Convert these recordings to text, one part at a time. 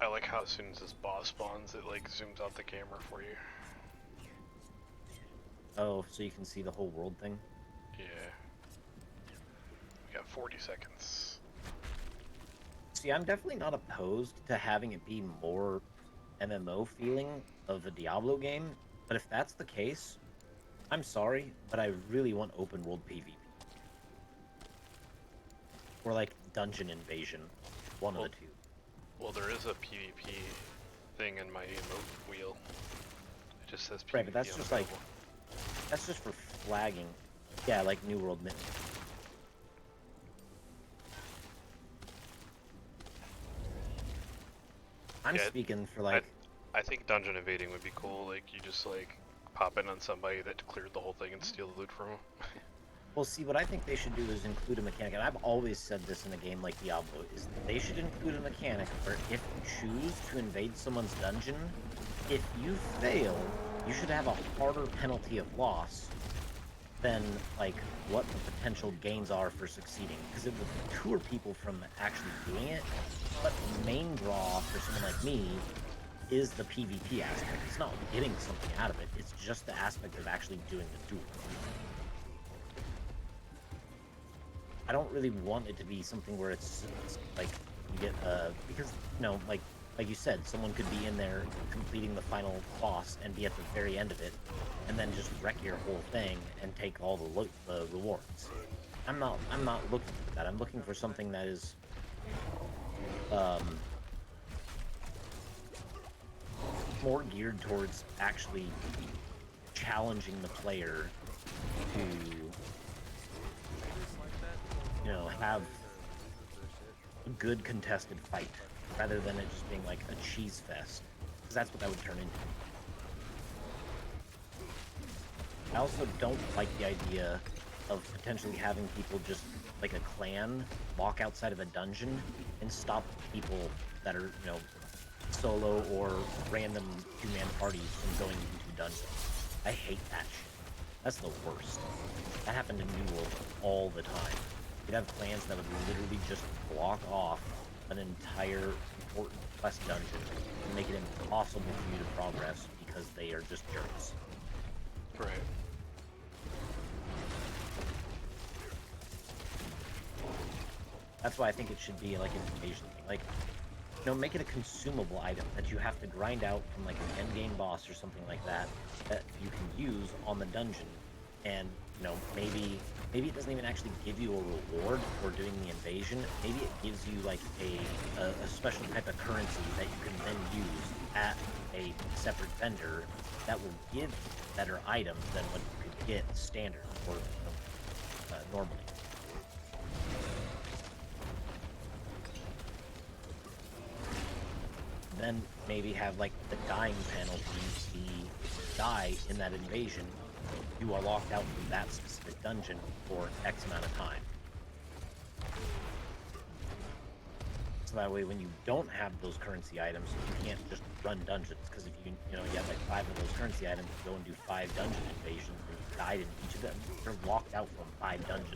I like how as soon as this boss spawns, it like zooms out the camera for you. Oh, so you can see the whole world thing? Yeah. We got 40 seconds. See, I'm definitely not opposed to having it be more MMO feeling of a Diablo game, but if that's the case, I'm sorry, but I really want open world PvP. Or like dungeon invasion. One of the two. Well, there is a PvP thing in my emote wheel. It just says PvP Right, but that's just like, unavailable. that's just for flagging. Yeah, like New World Mitten. I'm Yeah, speaking for like, I think dungeon invading would be cool. Like you just like pop in on somebody that cleared the whole thing and steal the loot from them. well, see, what I think they should do is include a mechanic, and I've always said this in a game like Diablo, is they should include a mechanic where if you choose to invade someone's dungeon, if you fail, you should have a harder penalty of loss than, like, what the potential gains are for succeeding. Because it would deter people from actually doing it, but the main draw for someone like me is the PvP aspect. It's not getting something out of it, it's just the aspect of actually doing the duel. I don't really want it to be something where it's like you get because like you said, someone could be in there completing the final boss and be at the very end of it, and then just wreck your whole thing and take all the rewards. I'm not looking for that. I'm looking for something that is um, more geared towards actually challenging the player to have a good contested fight, rather than it just being like a cheese fest, because that's what that would turn into. I also don't like the idea of potentially having people just, like a clan, walk outside of a dungeon and stop people that are, solo or random two-man parties from going into dungeons. I hate that shit. That's the worst. That happened in New World all the time. You'd have clans that would literally just block off an entire important quest dungeon and make it impossible for you to progress because they are just jerks. Right. That's why I think it should be like an invasion thing. Like, make it a consumable item that you have to grind out from like an endgame boss or something like that that you can use on the dungeon. And, maybe it doesn't even actually give you a reward for doing the invasion. Maybe it gives you like a special type of currency that you can then use at a separate vendor that will give better items than what you could get standard or normally. Then maybe have like the dying penalty be if you die in that invasion, you are locked out from that specific dungeon for X amount of time. So that way when you don't have those currency items, you can't just run dungeons, because if you have like 5 of those currency items, go and do 5 dungeon invasions and you died in each of them, you're locked out from 5 dungeons.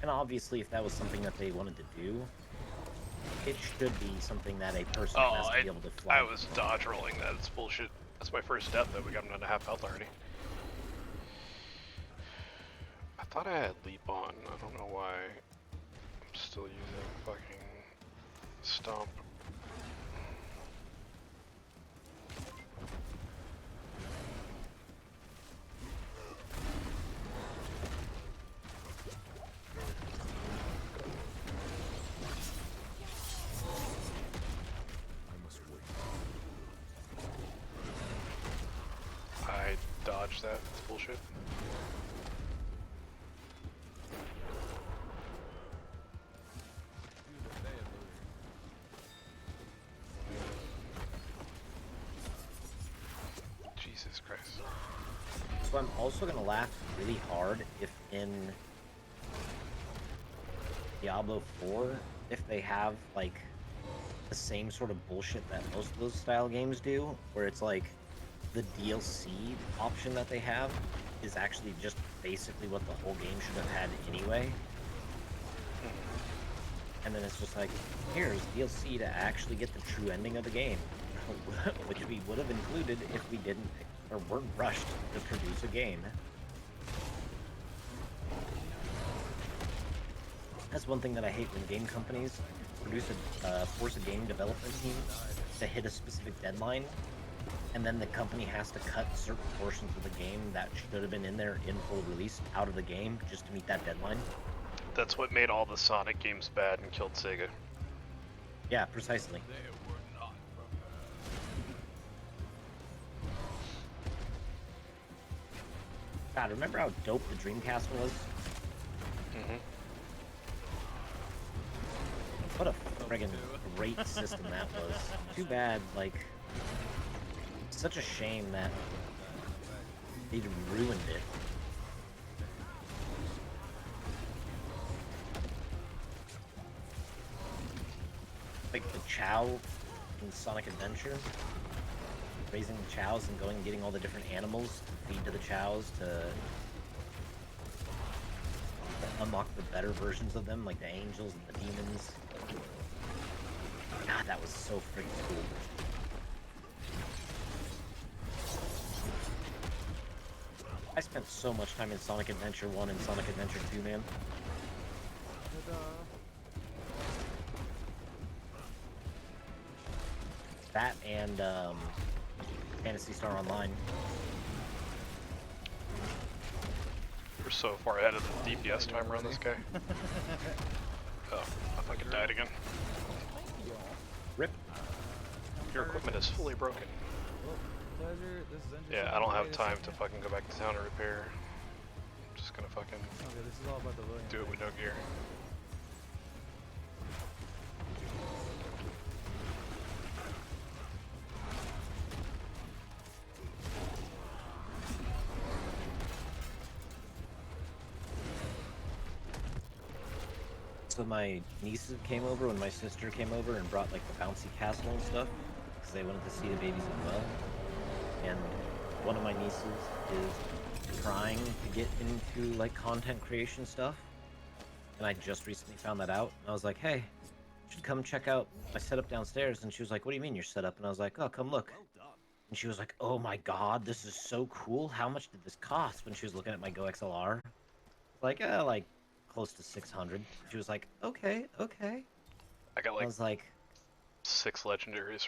And obviously, if that was something that they wanted to do, it should be something that a person has to be able to fly. I was dodge rolling that. It's bullshit. That's my first death though. We got him on a half health already. I thought I had leap on. I don't know why I'm still using fucking stomp. I dodged that. It's bullshit. Jesus Christ. So I'm also going to laugh really hard if in Diablo 4, if they have, like, the same sort of bullshit that most of those style games do, where it's like the DLC option that they have is actually just basically what the whole game should have had anyway. And then it's just like, here's DLC to actually get the true ending of the game, which we would have included if we didn't or weren't rushed to produce a game. That's one thing that I hate when game companies force a game development team to hit a specific deadline, and then the company has to cut certain portions of the game that should have been in there in full release out of the game just to meet that deadline. That's what made all the Sonic games bad and killed Sega. Yeah, precisely. God, remember how dope the Dreamcast was? Mm-hmm. What a friggin' great system that was. Too bad, like, such a shame that they ruined it. Like the Chow in Sonic Adventure, raising the Chows and going and getting all the different animals to feed to the Chows to unlock the better versions of them, like the angels and the demons. God, that was so freaking cool. I spent so much time in Sonic Adventure 1 and Sonic Adventure 2, man. That and Phantasy Star Online. We're so far ahead of the DPS timer on this guy. Oh, I fucking died again. Rip. Your equipment is fully broken. Yeah, I don't have time to fucking go back to town and repair. I'm just gonna fucking this is all about the William. do it with no gear. So my nieces came over when my sister came over and brought like the bouncy castle and stuff because they wanted to see the babies as well. And one of my nieces is trying to get into like content creation stuff, and I just recently found that out. And I was like, hey, you should come check out my setup downstairs. And she was like, what do you mean your setup? And I was like, oh, come look. And she was like, oh my god, this is so cool. How much did this cost? When she was looking at my Go XLR, like close to 600. She was like, okay. I got I like was like, 6 legendaries from